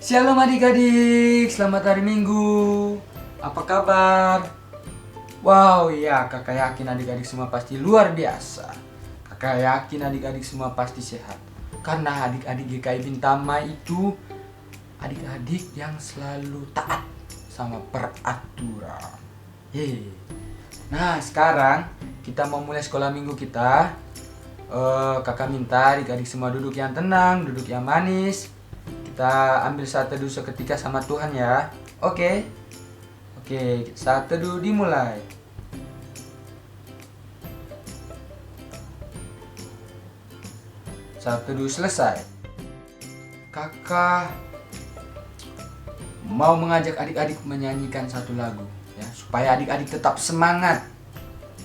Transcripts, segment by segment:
Shalom adik-adik, selamat hari Minggu. Apa kabar? Wow, ya kakak yakin adik-adik semua pasti luar biasa. Kakak yakin adik-adik semua pasti sehat. Karena adik-adik GKI Bintama itu adik-adik yang selalu taat sama peraturan. Yeay. Nah, sekarang kita mau mulai sekolah minggu kita. Kakak minta adik-adik semua duduk yang tenang, duduk yang manis. Kita ambil saat teduh seketika sama Tuhan ya. Oke. Oke, saat teduh dimulai. Saat teduh selesai. Kakak mau mengajak adik-adik menyanyikan satu lagu ya, supaya adik-adik tetap semangat.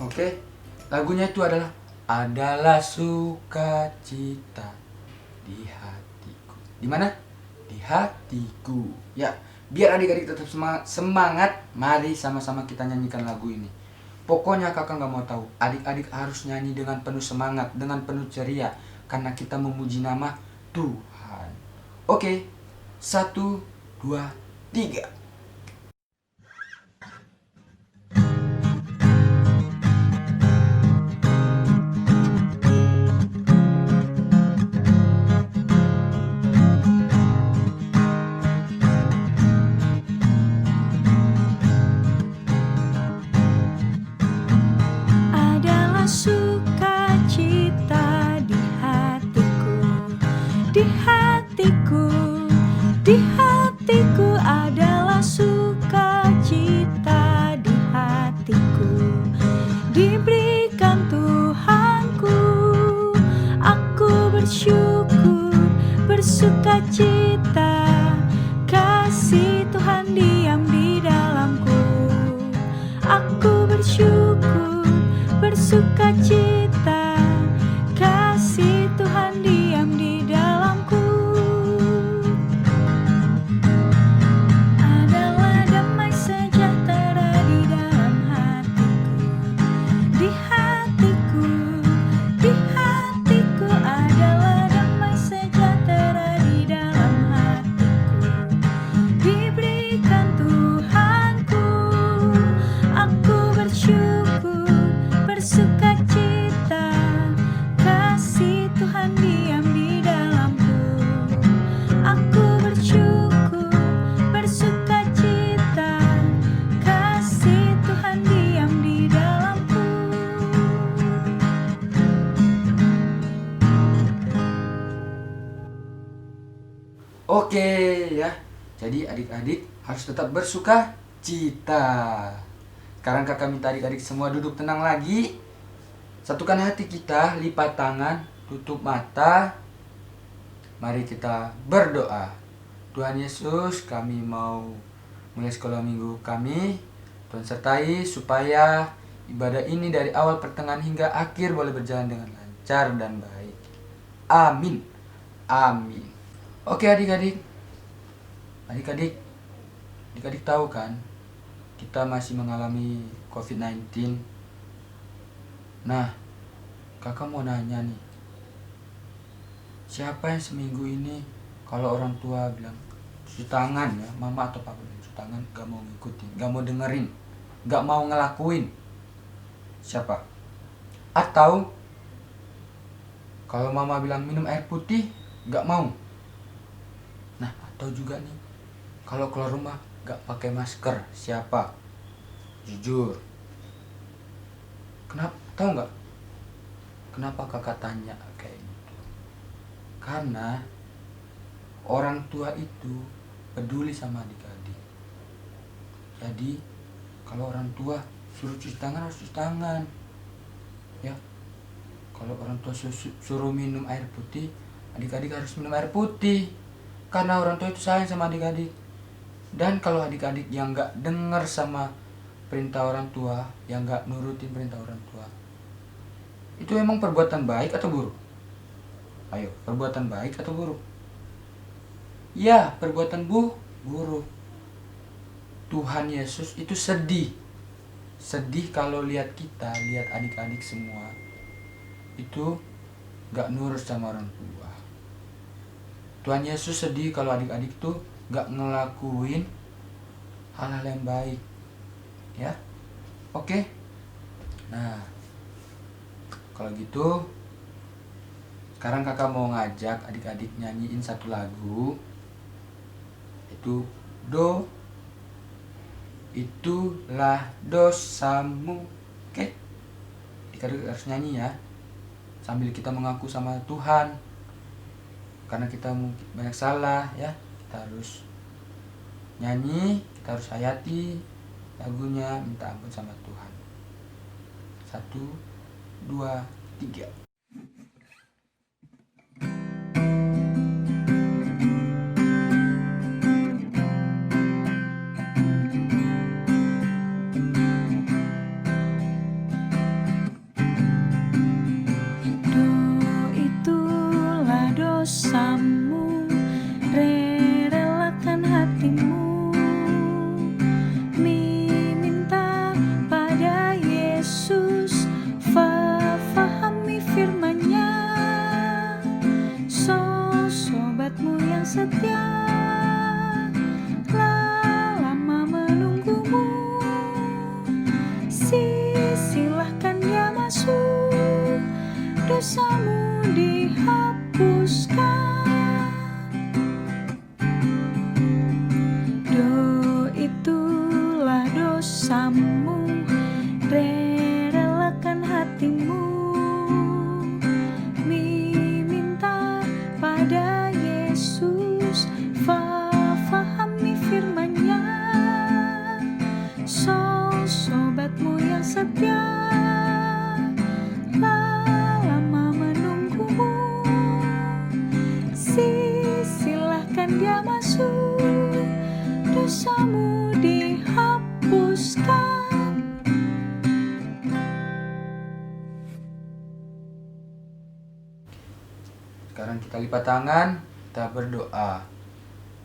Oke. Lagunya itu adalah sukacita di hatiku. Di mana? Di hatiku. Ya, biar adik-adik tetap semangat, mari sama-sama kita nyanyikan lagu ini. Pokoknya kakak gak mau tahu, adik-adik harus nyanyi dengan penuh semangat, dengan penuh ceria, karena kita memuji nama Tuhan. Oke, 1, 2, 3. Adalah sukacita di hatiku, di hatiku, di hatiku adalah sukacita di hatiku. Diberikan Tuhanku, aku bersyukur, bersukacita, kasih Tuhan diam di dalamku. Aku bersyukur, bersukacita, kasih Tuhan diam di dalamku. Adalah damai sejahtera di dalam hatiku, di hatiku, di hatiku adalah damai sejahtera di dalam hatiku. Diberikan Tuhanku, aku bersyukur, bersukacita, kasih Tuhan diam di dalamku. Aku bersyukur, bersukacita, kasih Tuhan diam di dalamku. Oke ya. Jadi adik-adik harus tetap bersuka cita. Sekarang kakak minta adik-adik semua duduk tenang lagi. Satukan hati kita, lipat tangan, tutup mata. Mari kita berdoa. Tuhan Yesus, kami mau mulai sekolah minggu kami. Tuhan sertai supaya ibadah ini dari awal pertengahan hingga akhir boleh berjalan dengan lancar dan baik. Amin. Amin. Oke adik-adik. Adik-adik tahu kan, kita masih mengalami COVID-19. Nah, kakak mau nanya nih, siapa yang seminggu ini kalau orang tua bilang cuci tangan ya, mama atau papa bilang cuci tangan, gak mau ngikutin, gak mau dengerin, gak mau ngelakuin? Siapa? Atau kalau mama bilang minum air putih, gak mau? Nah, atau juga nih, kalau keluar rumah gak pakai masker, siapa? Jujur. Kenapa? Tahu nggak? Kenapa kakak tanya kayak gitu? Karena orang tua itu peduli sama adik-adik. Jadi kalau orang tua suruh cuci tangan harus cuci tangan, ya. Kalau orang tua suruh minum air putih, adik-adik harus minum air putih. Karena orang tua itu sayang sama adik-adik. Dan kalau adik-adik yang nggak dengar sama perintah orang tua, yang nggak nurutin perintah orang tua, itu emang perbuatan baik atau buruk? Ayo, perbuatan baik atau buruk? Ya, perbuatan buruk. Tuhan Yesus itu sedih kalau lihat kita, lihat adik-adik semua itu gak nurut sama orang tua. Tuhan Yesus sedih kalau adik-adik tuh nggak ngelakuin hal-hal yang baik, ya. Oke. Nah, kalau gitu sekarang kakak mau ngajak adik-adik nyanyiin satu lagu, itu do itulah dosamu. Oke, kita harus nyanyi ya, sambil kita mengaku sama Tuhan, karena kita mungkin banyak salah ya. Kita harus nyanyi, kita harus hayati lagunya, minta ampun sama Tuhan. 1, 2, 3. Itulah dosamu, relakan hatimu, minta pada Yesus, fahami firman-Nya. Sobatmu yang setia lama menunggumu, silahkan dia masuk, dosamu dihapuskan. Itulah dosamu, relakan hatimu, minta pada Yesus, fahami firman-Nya. Sobatmu yang setia lama menunggumu, silahkan dia masuk, dosamu dihapuskan. Sekarang kita lipat tangan, kita berdoa.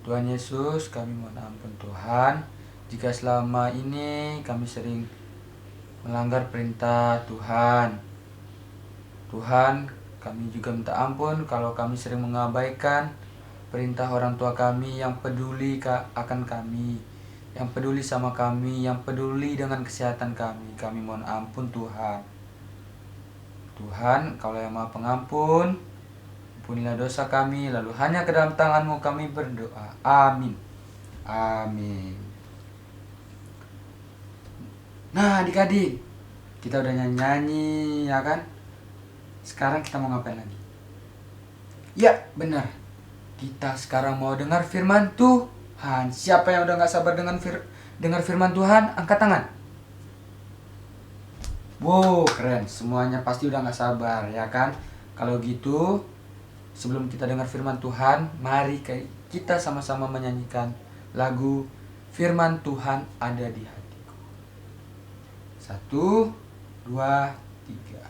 Tuhan Yesus, kami mohon ampun Tuhan, jika selama ini kami sering melanggar perintah Tuhan. Tuhan, kami juga minta ampun kalau kami sering mengabaikan perintah orang tua kami yang peduli akan kami, yang peduli sama kami, yang peduli dengan kesehatan kami. Kami mohon ampun Tuhan. Tuhan, Kaulah yang Maha Pengampun, ampunilah dosa kami, lalu hanya ke dalam tangan-Mu kami berdoa. Amin. Amin. Nah, adik-adik, kita udah nyanyi ya kan? Sekarang kita mau ngapain lagi? Ya, benar. Kita sekarang mau dengar firman Tuhan. Siapa yang udah gak sabar dengar firman Tuhan? Angkat tangan. Wow, keren. Semuanya pasti udah gak sabar ya kan? Kalau gitu, sebelum kita dengar firman Tuhan, mari kita sama-sama menyanyikan lagu Firman Tuhan Ada di Hatiku. 1, 2, 3.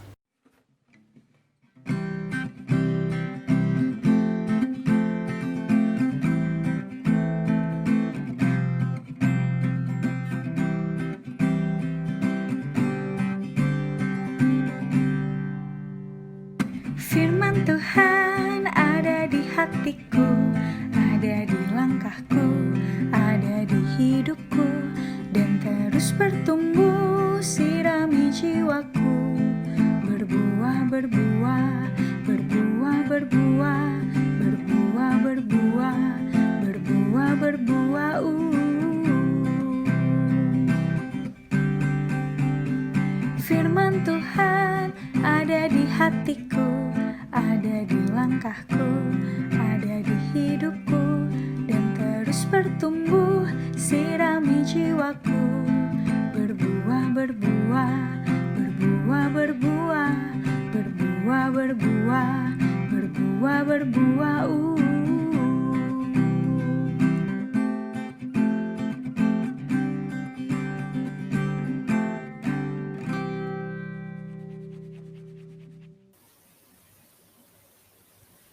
Firman Tuhan ada di hatiku, ada di langkahku, ada di hidupku, dan terus bertumbuh, sirami jiwaku, berbuah, berbuah, berbuah, berbuah, berbuah, berbuah, berbuah, berbuah. Firman Tuhan ada di hatiku, ada di langkahku, ada di hidupku, dan terus bertumbuh, sirami jiwaku, berbuah, berbuah, berbuah, berbuah, berbuah, berbuah, berbuah, berbuah.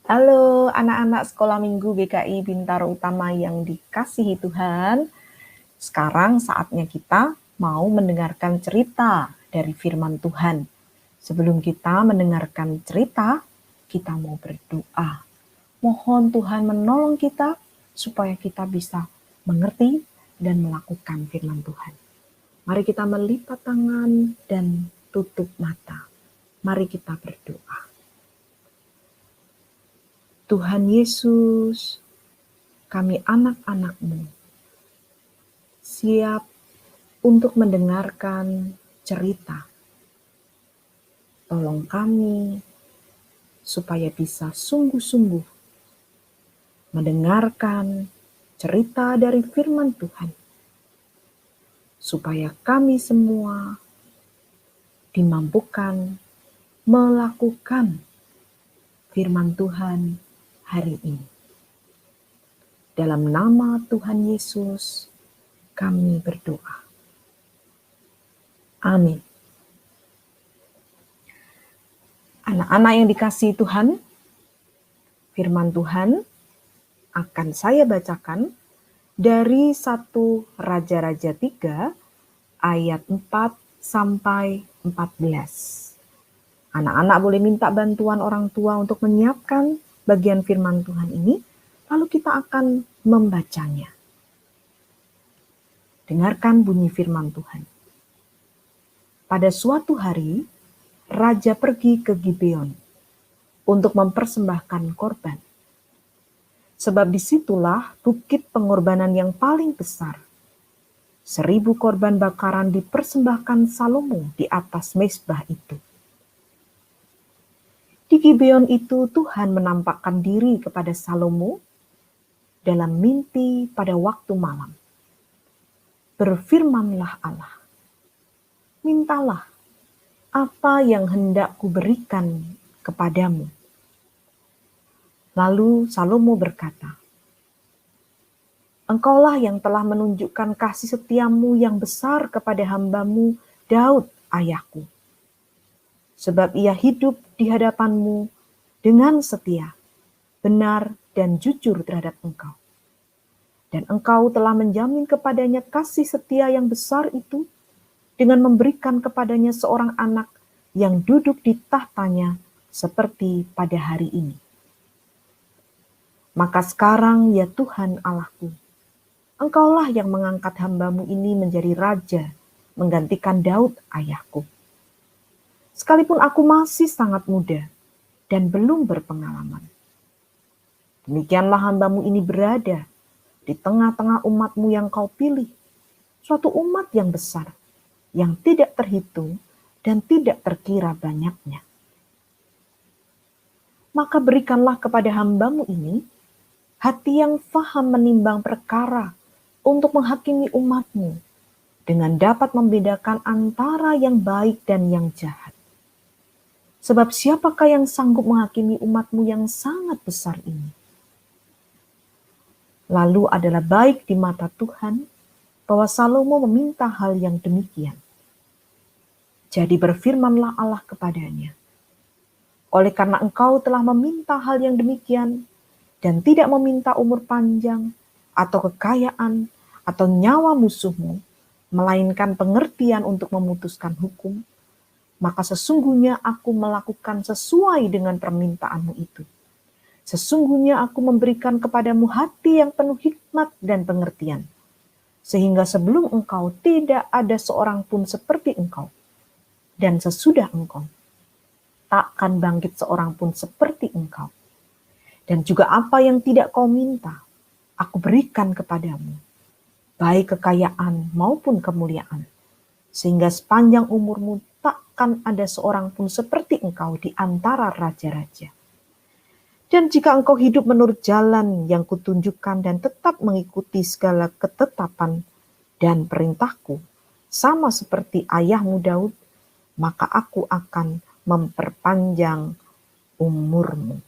Halo anak-anak Sekolah Minggu GKI Bintaro Utama yang dikasihi Tuhan. Sekarang saatnya kita mau mendengarkan cerita dari firman Tuhan. Sebelum kita mendengarkan cerita, kita mau berdoa. Mohon Tuhan menolong kita supaya kita bisa mengerti dan melakukan firman Tuhan. Mari kita melipat tangan dan tutup mata. Mari kita berdoa. Tuhan Yesus, kami anak-anak-Mu, siap untuk mendengarkan cerita. Tolong kami supaya bisa sungguh-sungguh mendengarkan cerita dari firman Tuhan, supaya kami semua dimampukan melakukan firman Tuhan hari ini. Dalam nama Tuhan Yesus, kami berdoa. Amin. Anak-anak yang dikasihi Tuhan, firman Tuhan akan saya bacakan dari 1 Raja-Raja 3 ayat 4 sampai 14. Anak-anak boleh minta bantuan orang tua untuk menyiapkan bagian firman Tuhan ini, lalu kita akan membacanya. Dengarkan bunyi firman Tuhan. Pada suatu hari, raja pergi ke Gibeon untuk mempersembahkan korban. Sebab disitulah bukit pengorbanan yang paling besar. 1.000 korban bakaran dipersembahkan Salomo di atas mezbah itu. Di Gibeon itu Tuhan menampakkan diri kepada Salomo dalam mimpi pada waktu malam. Berfirmanlah Allah, mintalah apa yang hendak kuberikan kepadamu. Lalu Salomo berkata, Engkaulah yang telah menunjukkan kasih setiamu yang besar kepada hambamu Daud ayahku. Sebab ia hidup di hadapanmu dengan setia, benar dan jujur terhadap engkau. Dan engkau telah menjamin kepadanya kasih setia yang besar itu dengan memberikan kepadanya seorang anak yang duduk di tahtanya seperti pada hari ini. Maka sekarang ya Tuhan Allahku, Engkaulah yang mengangkat hambamu ini menjadi raja, menggantikan Daud ayahku. Sekalipun aku masih sangat muda dan belum berpengalaman. Demikianlah hambamu ini berada di tengah-tengah umatmu yang kau pilih, suatu umat yang besar, yang tidak terhitung dan tidak terkira banyaknya. Maka berikanlah kepada hambamu ini hati yang faham menimbang perkara untuk menghakimi umatmu, dengan dapat membedakan antara yang baik dan yang jahat. Sebab siapakah yang sanggup menghakimi umatmu yang sangat besar ini? Lalu adalah baik di mata Tuhan bahwa Salomo meminta hal yang demikian. Jadi berfirmanlah Allah kepadanya, oleh karena engkau telah meminta hal yang demikian dan tidak meminta umur panjang atau kekayaan atau nyawa musuhmu, melainkan pengertian untuk memutuskan hukum, maka sesungguhnya aku melakukan sesuai dengan permintaanmu itu. Sesungguhnya aku memberikan kepadamu hati yang penuh hikmat dan pengertian, sehingga sebelum engkau tidak ada seorang pun seperti engkau, dan sesudah engkau takkan bangkit seorang pun seperti engkau. Dan juga apa yang tidak kau minta, aku berikan kepadamu, baik kekayaan maupun kemuliaan, sehingga sepanjang umurmu takkan ada seorang pun seperti engkau di antara raja-raja. Dan jika engkau hidup menurut jalan yang kutunjukkan dan tetap mengikuti segala ketetapan dan perintahku, sama seperti ayahmu Daud, maka aku akan memperpanjang umurmu.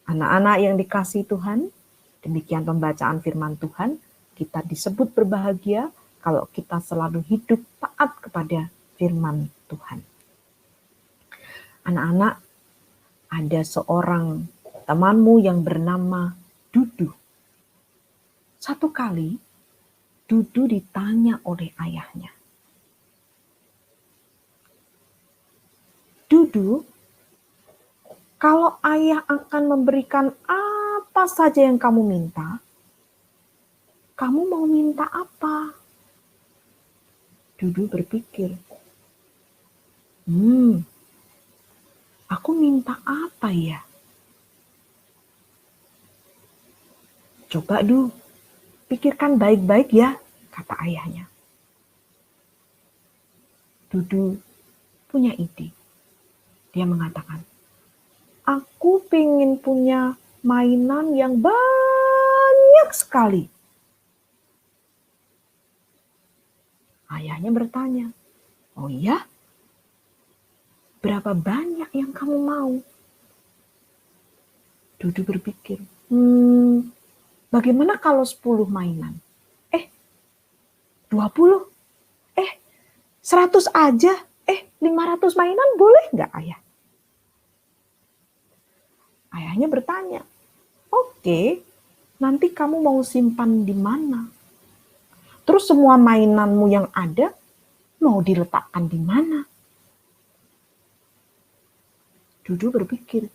Anak-anak yang dikasihi Tuhan, demikian pembacaan firman Tuhan. Kita disebut berbahagia kalau kita selalu hidup taat kepada firman Tuhan. Anak-anak, ada seorang temanmu yang bernama Dudu. Satu kali, Dudu ditanya oleh ayahnya, Dudu, kalau ayah akan memberikan apa apa saja yang kamu minta, kamu mau minta apa? Dudu berpikir, aku minta apa ya? Coba Du, pikirkan baik-baik ya, kata ayahnya. Dudu punya ide. Dia mengatakan, aku pengen punya mainan yang banyak sekali. Ayahnya bertanya, oh iya? Berapa banyak yang kamu mau? Dudu berpikir, bagaimana kalau 10 mainan? 20? 100 aja? 500 mainan boleh nggak ayah? Ayahnya bertanya, oke, nanti kamu mau simpan di mana? Terus semua mainanmu yang ada mau diletakkan di mana? Dudu berpikir,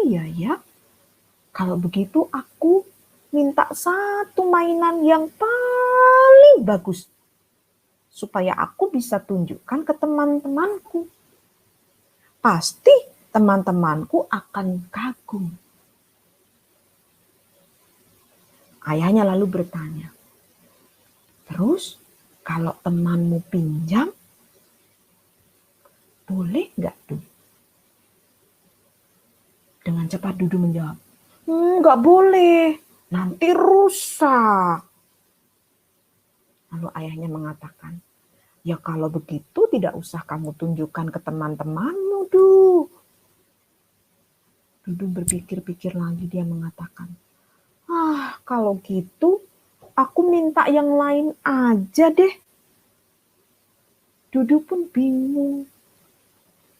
iya ya, kalau begitu aku minta satu mainan yang paling bagus supaya aku bisa tunjukkan ke teman-temanku. Pasti teman-temanku akan kagum. Ayahnya lalu bertanya, terus kalau temanmu pinjam, boleh nggak tuh? Dengan cepat Dudu menjawab, nggak boleh, nanti rusak. Lalu ayahnya mengatakan, ya kalau begitu tidak usah kamu tunjukkan ke teman-temanmu, Du. Dudu berpikir-pikir lagi, dia mengatakan, kalau gitu aku minta yang lain aja deh. Dudu pun bingung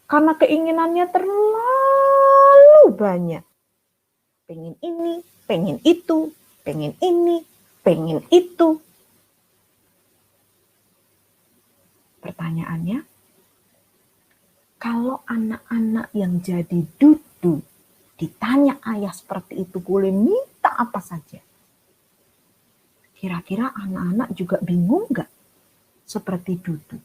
karena keinginannya terlalu banyak. Pengen ini, pengen itu, pengen ini, pengen itu. Pertanyaannya, kalau anak-anak yang jadi Dudu ditanya ayah seperti itu boleh minta apa saja? Kira-kira anak-anak juga bingung nggak seperti Dudu?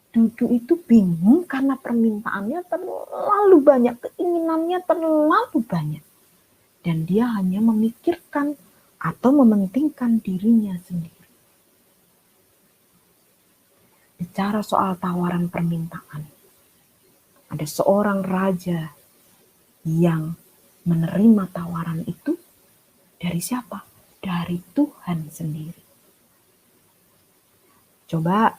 Dudu itu bingung karena permintaannya terlalu banyak, keinginannya terlalu banyak. Dan dia hanya memikirkan atau mementingkan dirinya sendiri. Bicara soal tawaran permintaan, ada seorang raja yang menerima tawaran itu dari siapa? Dari Tuhan sendiri. Coba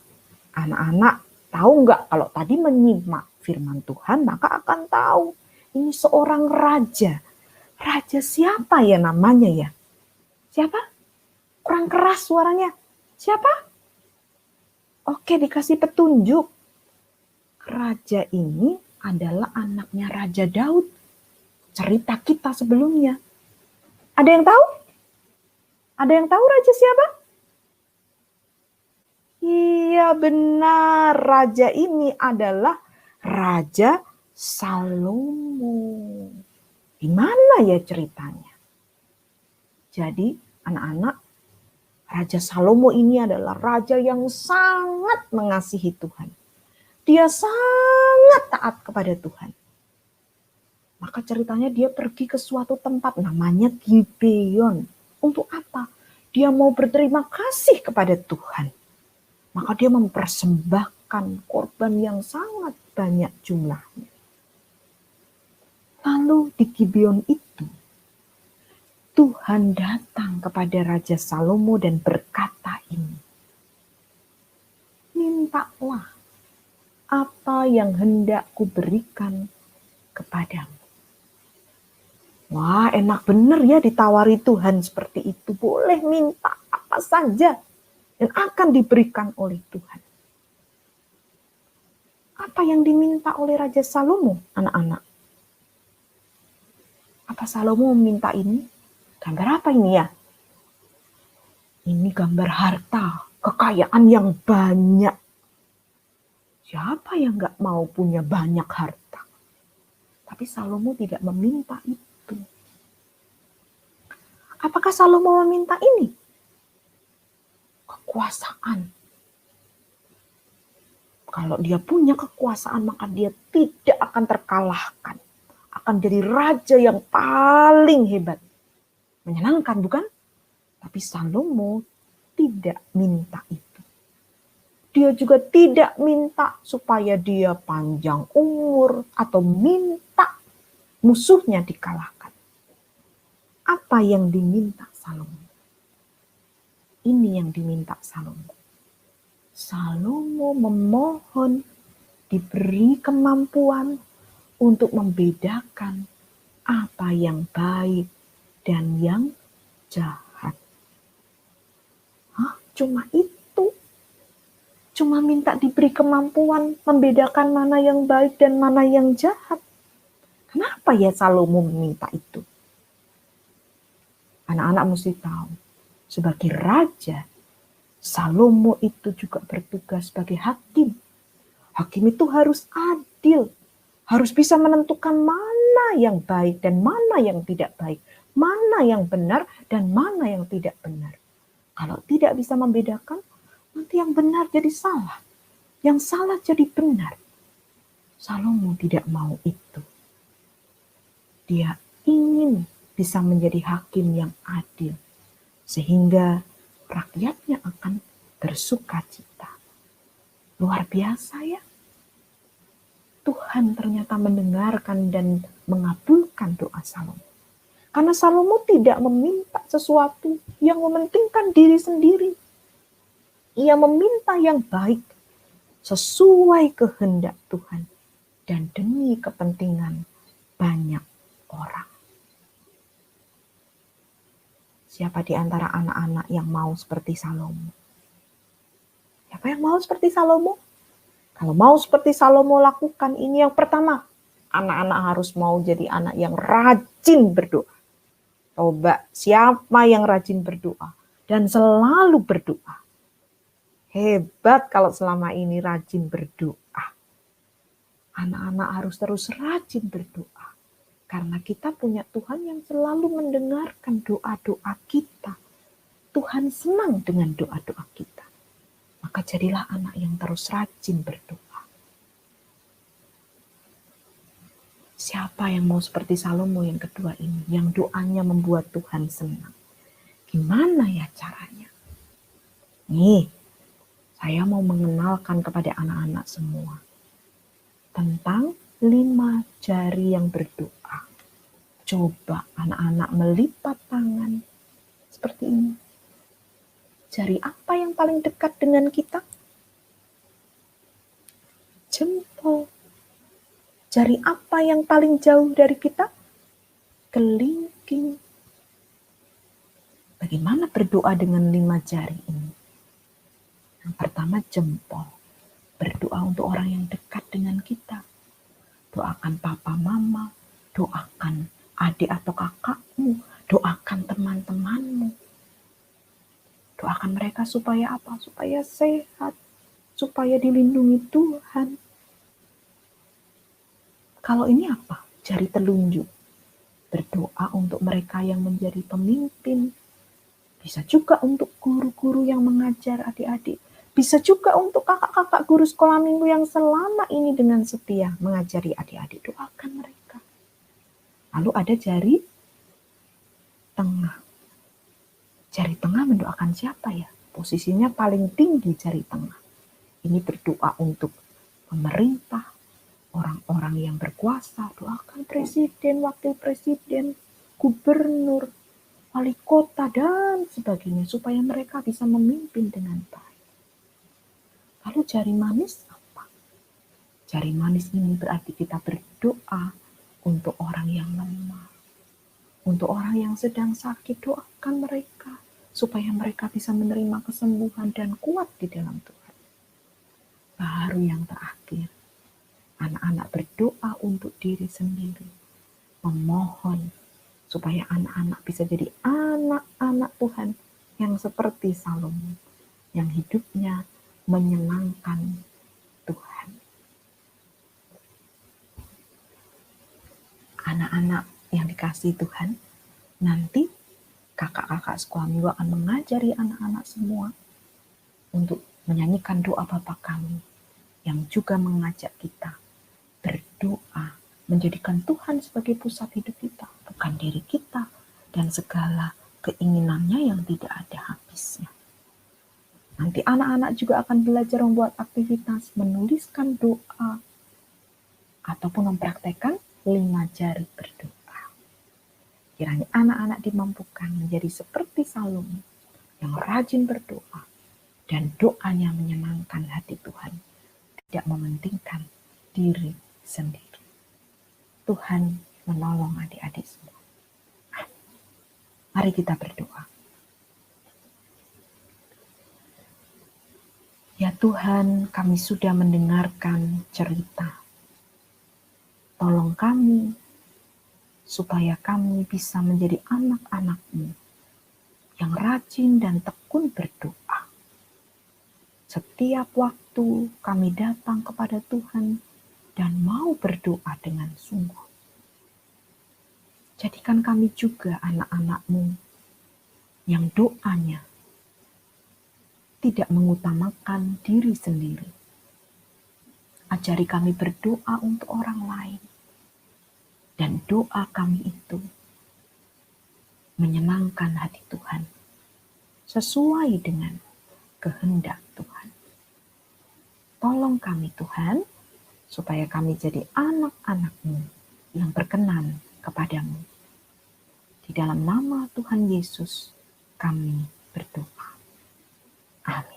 anak-anak tahu nggak, kalau tadi menyimak firman Tuhan maka akan tahu ini seorang raja. Raja siapa ya namanya ya? Siapa? Kurang keras suaranya. Siapa? Oke, dikasih petunjuk. Raja ini adalah anaknya Raja Daud. Cerita kita sebelumnya. Ada yang tahu? Ada yang tahu raja siapa? Iya benar, raja ini adalah Raja Salomo. Di mana ya ceritanya? Jadi anak-anak, Raja Salomo ini adalah raja yang sangat mengasihi Tuhan. Dia sangat taat kepada Tuhan. Maka ceritanya dia pergi ke suatu tempat namanya Gibeon. Untuk apa? Dia mau berterima kasih kepada Tuhan. Maka dia mempersembahkan korban yang sangat banyak jumlahnya. Lalu di Gibeon itu, Tuhan datang kepada Raja Salomo dan berkata ini, mintalah apa yang hendak kuberikan kepadamu. Wah, enak bener ya ditawari Tuhan seperti itu. Boleh minta apa saja dan akan diberikan oleh Tuhan. Apa yang diminta oleh Raja Salomo, anak-anak? Apa Salomo meminta ini? Gambar apa ini ya? Ini gambar harta, kekayaan yang banyak. Siapa yang gak mau punya banyak harta? Tapi Salomo tidak meminta itu. Apakah Salomo meminta ini? Kekuasaan. Kalau dia punya kekuasaan, maka dia tidak akan terkalahkan. Akan jadi raja yang paling hebat. Menyenangkan, bukan? Tapi Salomo tidak minta itu. Dia juga tidak minta supaya dia panjang umur atau minta musuhnya dikalahkan. Apa yang diminta Salomo? Ini yang diminta Salomo. Salomo memohon diberi kemampuan untuk membedakan apa yang baik dan yang jahat. Cuma itu? Cuma minta diberi kemampuan membedakan mana yang baik dan mana yang jahat. Kenapa ya Salomo meminta itu? Anak-anak mesti tahu, sebagai raja, Salomo itu juga bertugas sebagai hakim. Hakim itu harus adil, harus bisa menentukan mana yang baik dan mana yang tidak baik, mana yang benar dan mana yang tidak benar. Kalau tidak bisa membedakan, nanti yang benar jadi salah, yang salah jadi benar. Salomo tidak mau itu. Dia ingin bisa menjadi hakim yang adil, sehingga rakyatnya akan bersuka cita. Luar biasa ya. Tuhan ternyata mendengarkan dan mengabulkan doa Salomo. Karena Salomo tidak meminta sesuatu yang mementingkan diri sendiri. Ia meminta yang baik sesuai kehendak Tuhan dan demi kepentingan banyak orang. Siapa di antara anak-anak yang mau seperti Salomo? Siapa yang mau seperti Salomo? Kalau mau seperti Salomo lakukan ini yang pertama. Anak-anak harus mau jadi anak yang rajin berdoa. Coba siapa yang rajin berdoa dan selalu berdoa. Hebat kalau selama ini rajin berdoa. Anak-anak harus terus rajin berdoa. Karena kita punya Tuhan yang selalu mendengarkan doa-doa kita. Tuhan senang dengan doa-doa kita. Maka jadilah anak yang terus rajin berdoa. Siapa yang mau seperti Salomo yang kedua ini, yang doanya membuat Tuhan senang? Gimana ya caranya? Nih, saya mau mengenalkan kepada anak-anak semua tentang 5 jari yang berdoa. Coba anak-anak melipat tangan seperti ini. Jari apa yang paling dekat dengan kita? Jempol. Jari apa yang paling jauh dari kita? Kelingking. Bagaimana berdoa dengan 5 jari ini? Yang pertama jempol. Berdoa untuk orang yang dekat dengan kita. Doakan papa mama, doakan adik atau kakakmu, doakan teman-temanmu. Doakan mereka supaya apa? Supaya sehat, supaya dilindungi Tuhan. Kalau ini apa? Jari telunjuk. Berdoa untuk mereka yang menjadi pemimpin. Bisa juga untuk guru-guru yang mengajar adik-adik. Bisa juga untuk kakak-kakak guru sekolah minggu yang selama ini dengan setia mengajari adik-adik. Doakan mereka. Lalu ada jari tengah. Jari tengah mendoakan siapa ya? Posisinya paling tinggi jari tengah. Ini berdoa untuk pemerintah, orang-orang yang berkuasa. Doakan presiden, wakil presiden, gubernur, wali kota, dan sebagainya. Supaya mereka bisa memimpin dengan baik. Lalu jari manis apa? Jari manis ini berarti kita berdoa untuk orang yang lemah. Untuk orang yang sedang sakit, doakan mereka. Supaya mereka bisa menerima kesembuhan dan kuat di dalam Tuhan. Baru yang terakhir, anak-anak berdoa untuk diri sendiri. Memohon supaya anak-anak bisa jadi anak-anak Tuhan yang seperti Salomo. Yang hidupnya menyenangkan Tuhan. Anak-anak yang dikasihi Tuhan, nanti kakak-kakak sekolah minggu akan mengajari anak-anak semua untuk menyanyikan doa Bapa Kami yang juga mengajak kita berdoa, menjadikan Tuhan sebagai pusat hidup kita, bukan diri kita dan segala keinginannya yang tidak ada habisnya. Nanti anak-anak juga akan belajar membuat aktivitas, menuliskan doa, ataupun mempraktekkan 5 jari berdoa. Kiranya anak-anak dimampukan menjadi seperti Salomo yang rajin berdoa dan doanya menyenangkan hati Tuhan, tidak mementingkan diri sendiri. Tuhan menolong adik-adik semua. Mari kita berdoa. Ya Tuhan, kami sudah mendengarkan cerita. Tolong kami supaya kami bisa menjadi anak-anak-Mu yang rajin dan tekun berdoa. Setiap waktu kami datang kepada Tuhan dan mau berdoa dengan sungguh. Jadikan kami juga anak-anak-Mu yang doanya tidak mengutamakan diri sendiri. Ajari kami berdoa untuk orang lain. Dan doa kami itu menyenangkan hati Tuhan, sesuai dengan kehendak Tuhan. Tolong kami Tuhan, supaya kami jadi anak-anak-Mu yang berkenan kepadamu. Di dalam nama Tuhan Yesus kami berdoa. Amin.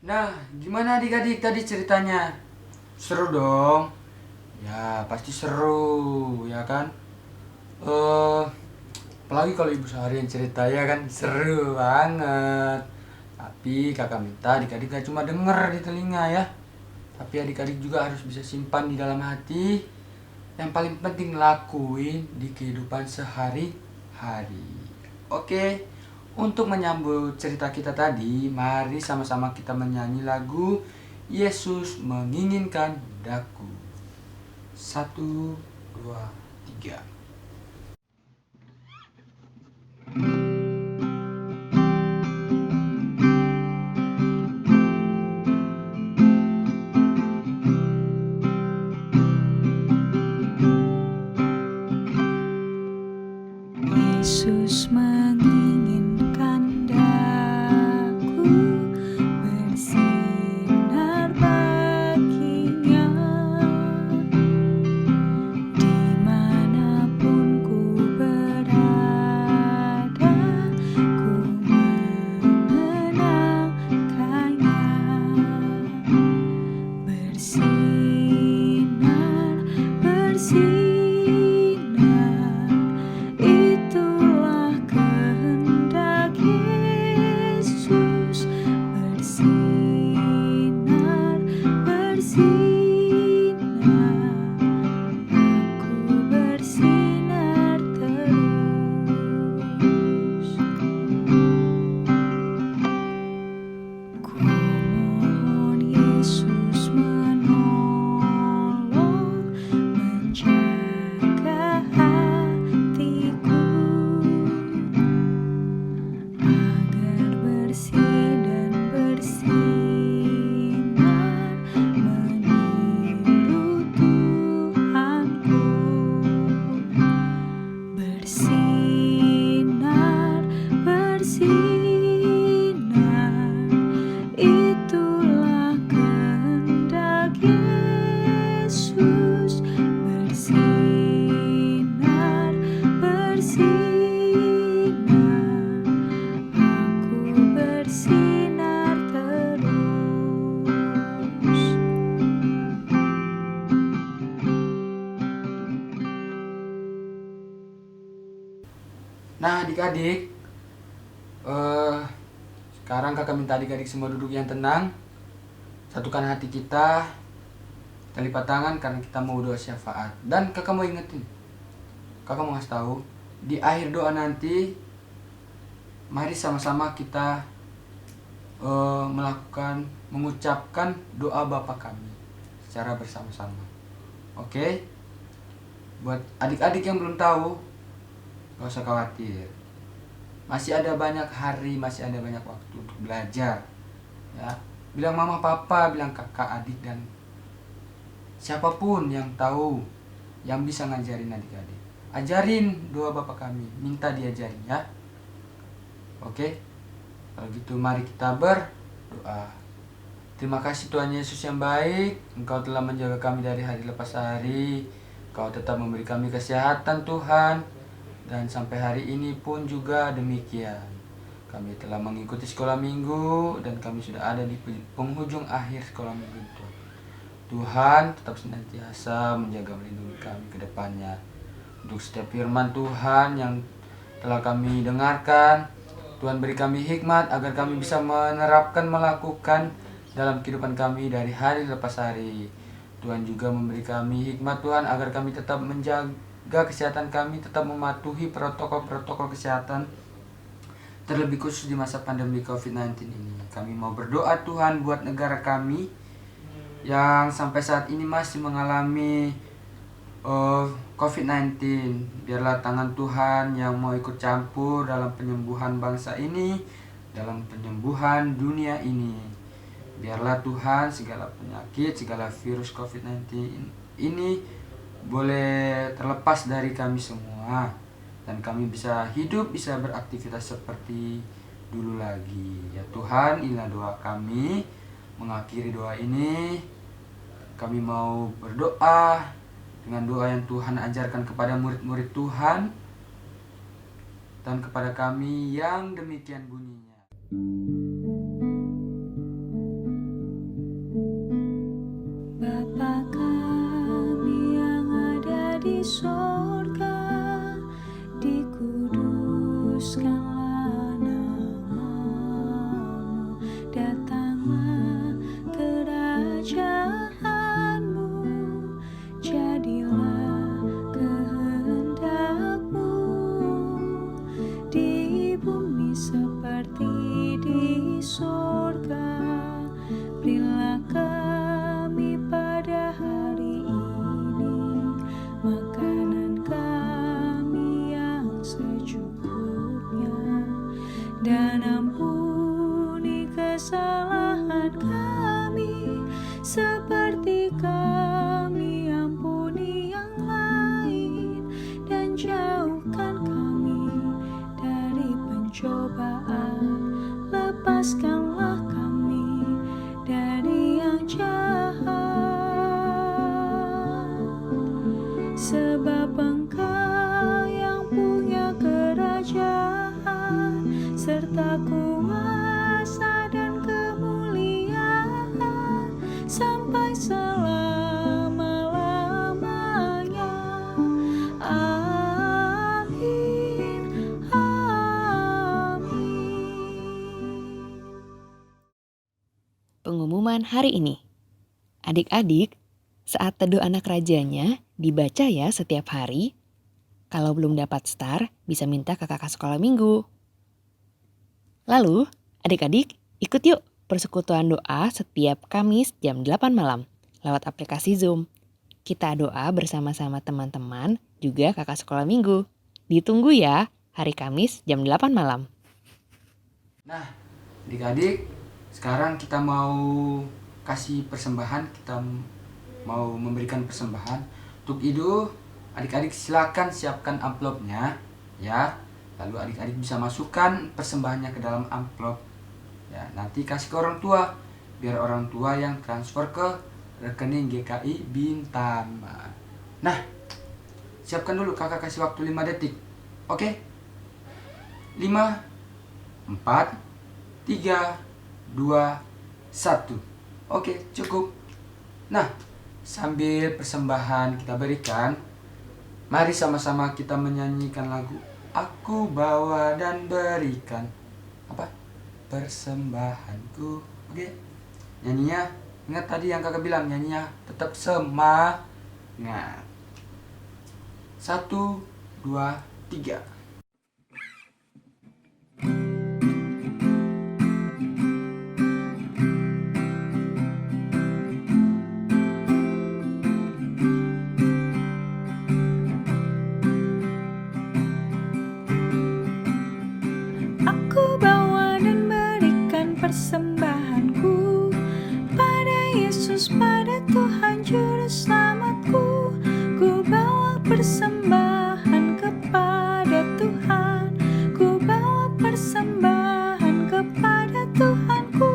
Nah, gimana adik-adik tadi ceritanya? Seru dong? Ya, pasti seru, ya kan? Apalagi kalau Ibu Sehari yang cerita, ya kan? Seru banget. Tapi kakak minta adik-adik gak cuma denger di telinga ya. Tapi adik-adik juga harus bisa simpan di dalam hati. Yang paling penting lakuin di kehidupan sehari-hari. Oke? Untuk menyambut cerita kita tadi, mari sama-sama kita menyanyi lagu Yesus Menginginkan Daku. 1, 2, 3. Yesus menginginkan daku bersinar baginya, dimanapun ku berada, ku mengenangkannya. Bersinar, bersinar, itulah kehendak Yesus. Bersinar, bersinar, aku bersinar terus. Ku mohon Yesus menolong, menjaga hatiku agar bersih dan bersinar meniru Tuhanku. Bersinar, bersinar, itulah kehendak Yesus. Bersinar, bersinar, aku bersinar terus. Nah adik-adik, sekarang kakak minta adik-adik semua duduk yang tenang. Satukan hati kita, kita lipat tangan karena kita mau doa syafaat. Dan kakak mau ingetin, kakak mau ngasih tahu, di akhir doa nanti, mari sama-sama kita mengucapkan doa Bapa kami secara bersama-sama. Oke? Buat adik-adik yang belum tahu, gak usah khawatir. Masih ada banyak hari, masih ada banyak waktu untuk belajar. Ya, bilang mama, papa, bilang kakak, adik, dan siapapun yang tahu, yang bisa ngajarin adik-adik. Ajarin doa Bapa kami, minta diajarin ya. Oke? Kalau gitu mari kita berdoa. Terima kasih Tuhan Yesus yang baik, Engkau telah menjaga kami dari hari lepas hari. Engkau tetap memberi kami kesehatan Tuhan. Dan sampai hari ini pun juga demikian. Kami telah mengikuti sekolah minggu dan kami sudah ada di penghujung akhir sekolah minggu itu. Tuhan tetap senantiasa menjaga melindungi kami ke depannya. Untuk setiap firman Tuhan yang telah kami dengarkan, Tuhan beri kami hikmat agar kami bisa menerapkan, melakukan dalam kehidupan kami dari hari lepas hari. Tuhan juga memberi kami hikmat Tuhan agar kami tetap menjaga kesehatan kami, tetap mematuhi protokol-protokol kesehatan, terlebih khusus di masa pandemi COVID-19 ini. Kami mau berdoa Tuhan buat negara kami yang sampai saat ini masih mengalami COVID-19. Biarlah tangan Tuhan yang mau ikut campur dalam penyembuhan bangsa ini, dalam penyembuhan dunia ini. Biarlah Tuhan segala penyakit, segala virus COVID-19 ini boleh terlepas dari kami semua, dan kami bisa hidup, bisa beraktivitas seperti dulu lagi. Ya Tuhan, inilah doa kami. Mengakhiri doa ini, kami mau berdoa dengan doa yang Tuhan ajarkan kepada murid-murid Tuhan dan kepada kami yang demikian bunyinya. Bapa kami yang ada di sorga, dikuduskanlah namamu, datanglah kerajaanmu, jadilah kehendakmu di bumi seperti di sorga. Berilah kami pada hari ini makanan kami yang secukupnya, dan ampuni kesalahan kami seperti kami ampuni yang lain, dan jauhkan kami dari pencobaan, lepaskanlah kami dari yang jahat, sebab Engkau yang punya kerajaan serta kuasa dan kemuliaan sampai selama-lamanya. Amin. Amin. Pengumuman hari ini. Adik-adik, saat teduh anak rajanya dibaca ya setiap hari. Kalau belum dapat star, bisa minta ke kakak sekolah minggu. Lalu, adik-adik ikut yuk persekutuan doa setiap Kamis jam 8 malam lewat aplikasi Zoom. Kita doa bersama-sama teman-teman, juga kakak sekolah minggu. Ditunggu ya, hari Kamis jam 8 malam. Nah, adik-adik, sekarang kita mau kasih persembahan, kita mau memberikan persembahan. Untuk itu, adik-adik silakan siapkan amplopnya ya. Lalu adik-adik bisa masukkan persembahannya ke dalam amplop. Ya, nanti kasih ke orang tua, biar orang tua yang transfer ke rekening GKI Bintama. Nah, siapkan dulu, kakak kasih waktu 5 detik. Oke? 5, 4, 3, 2, 1. Oke, cukup. Nah, sambil persembahan kita berikan, mari sama-sama kita menyanyikan lagu Aku Bawa dan Berikan. Apa? Persembahanku. Oke. Nyanyinya, ingat tadi yang kakak bilang, nyanyinya tetap semangat. 1, 2, 3. persembahan kepada Tuhan, ku bawa persembahan kepada Tuhanku.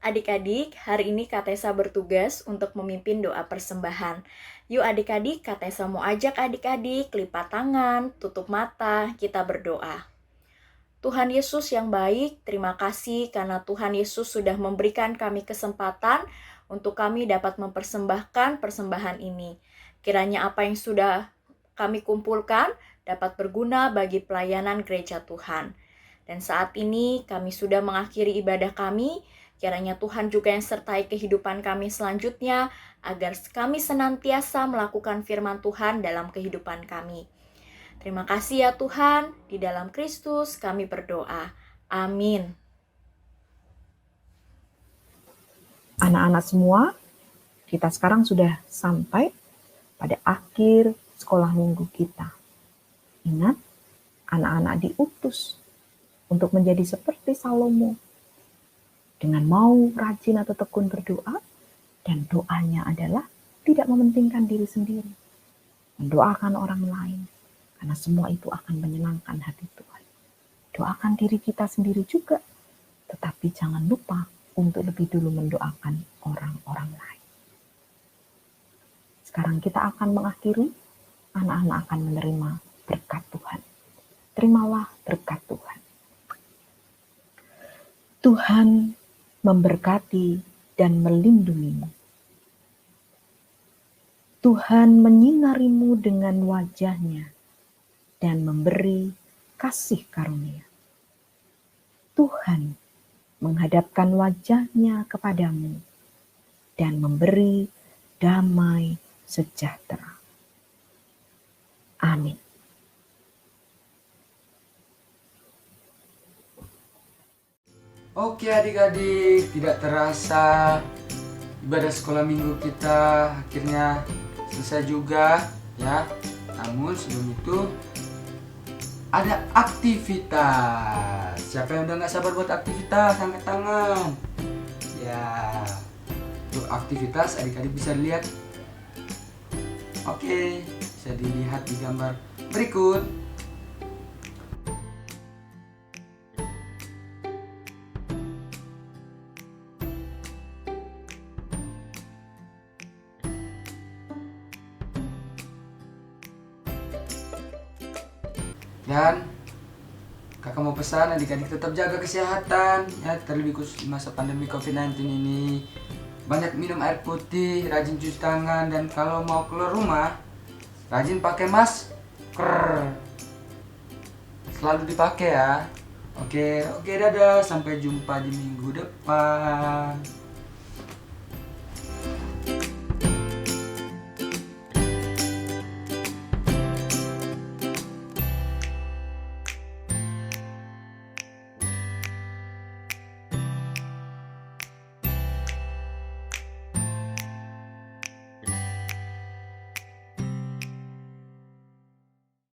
Adik-adik, hari ini Kak Tessa bertugas untuk memimpin doa persembahan. Yuk adik-adik, Kak Tessa mau ajak adik-adik lipat tangan, tutup mata, kita berdoa. Tuhan Yesus yang baik, terima kasih karena Tuhan Yesus sudah memberikan kami kesempatan untuk kami dapat mempersembahkan persembahan ini. Kiranya apa yang sudah kami kumpulkan dapat berguna bagi pelayanan gereja Tuhan. Dan saat ini kami sudah mengakhiri ibadah kami. Kiranya Tuhan juga yang sertai kehidupan kami selanjutnya, agar kami senantiasa melakukan firman Tuhan dalam kehidupan kami. Terima kasih ya Tuhan, di dalam Kristus kami berdoa. Amin. Anak-anak semua, kita sekarang sudah sampai pada akhir sekolah minggu kita. Ingat, anak-anak diutus untuk menjadi seperti Salomo, dengan mau rajin atau tekun berdoa, dan doanya adalah tidak mementingkan diri sendiri, mendoakan orang lain, karena semua itu akan menyenangkan hati Tuhan. Doakan diri kita sendiri juga, tetapi jangan lupa untuk lebih dulu mendoakan orang-orang lain. Sekarang kita akan mengakhiri, anak-anak akan menerima berkat Tuhan. Terimalah berkat Tuhan. Tuhan memberkati dan melindungimu. Tuhan menyinarimu dengan wajah-Nya dan memberi kasih karunia. Tuhan menghadapkan wajah-Nya kepadamu dan memberi damai sejahtera. Amin. Oke adik-adik, tidak terasa ibadah sekolah minggu kita akhirnya selesai juga ya. Namun sebelum itu ada aktivitas. Siapa yang udah gak sabar buat aktivitas? Angkat tangan. Ya, untuk aktivitas adik-adik bisa lihat. Oke, bisa dilihat di gambar berikut. Dan kakak mau pesan adik-adik tetap jaga kesehatan ya, terlebih khusus di masa pandemi COVID-19 ini. Banyak minum air putih, rajin cuci tangan, dan kalau mau keluar rumah rajin pakai masker. Selalu dipakai ya. Oke, dadah, sampai jumpa di minggu depan.